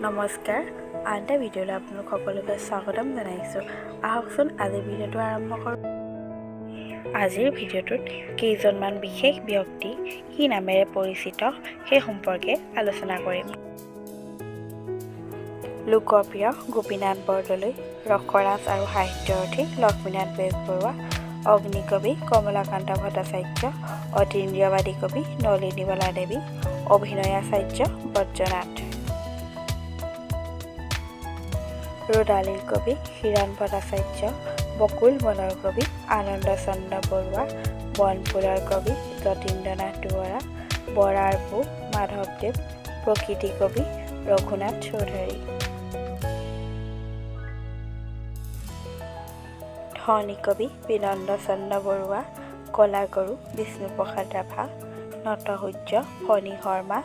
নমস্কাৰ আন এটা ভিডিঅ'লৈ আপোনালোক সকলোকে স্বাগতম জনাইছোঁ। আহকচোন আজিৰ ভিডিঅ'টো আৰম্ভ কৰোঁ। আজিৰ ভিডিঅ'টোত কেইজনমান বিশেষ ব্যক্তি কি নামেৰে পৰিচিত সেই সম্পৰ্কে আলোচনা কৰিম। লোকপ্ৰিয় গোপীনাথ বৰদলৈ, ৰসৰাজ আৰু সাহিত্যৰথী লক্ষ্মীনাথ বেজবৰুৱা, অগ্নিকবি কমলাকান্ত ভট্টাচাৰ্য, অতীন্দ্ৰিয়বাদী কবি নলিনীবালা দেৱী, অভিনয়াচাৰ্য বজ্ৰনাথ, ৰদালিৰ কবি হিৰণ ভট্টাচাৰ্য, বকুল বনৰ কবি আনন্দ চন্দ্ৰ বৰুৱা, বনফুলৰ কবি যতীন্দ্ৰনাথ দুৱৰা, বৰাৰ পু মাধৱদেৱ, প্ৰকৃতি কবি ৰঘুনাথ চৌধুৰী, ধনী কবি বিনন্দ চন্দ্ৰ বৰুৱা, কলাগুৰু বিষ্ণুপ্ৰসাদ ৰাভা, নটসূৰ্য ফণী শৰ্মা,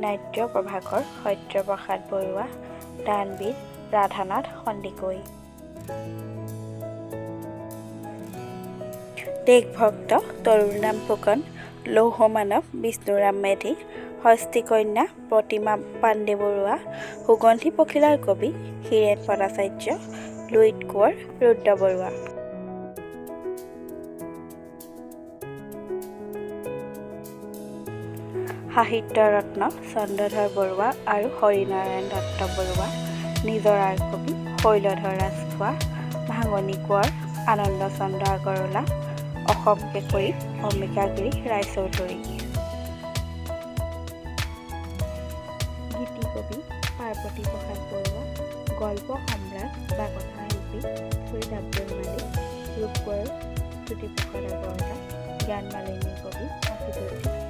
নাট্য প্ৰভাকৰ সত্যপ্ৰসাদ বৰুৱা, দানবীৰ ৰাধানাথ সন্দিকৈ, দেশভক্ত তৰুণৰাম ফুকন, লৌহমানৱ বিষ্ণুৰাম মেধি, হস্তিকন্যা প্ৰতিমা পাণ্ডে বৰুৱা, সুগন্ধি পখিলাৰ কবি হীৰেণ ভট্টাচাৰ্য, লুইত কোঁৱৰ ৰুদ্ৰ বৰুৱা, সাহিত্য ৰত্ন চন্দ্ৰধৰ বৰুৱা আৰু হৰিনাৰায়ণ দত্ত বৰুৱা, নিজৰাৰ কবি শৈলধৰ ৰাজখোৱা, ভাঙনি কোঁৱৰ আনন্দ চন্দ্ৰ আগৰৱালা, অসম কেশৰী অম্বিকাগিৰি ৰায়চৌধুৰী, গীতিকবি পাৰ্বতী প্ৰসাদ বৰুৱা, গল্প সম্ৰাট বা কথাশিল্পী ফৰিদ আব্দুল মালিক, ৰূপকোঁৱৰ জ্যোতিপ্ৰসাদ আগৰৱালা, জ্ঞান মালিনী কবি আচিতুদ্দিন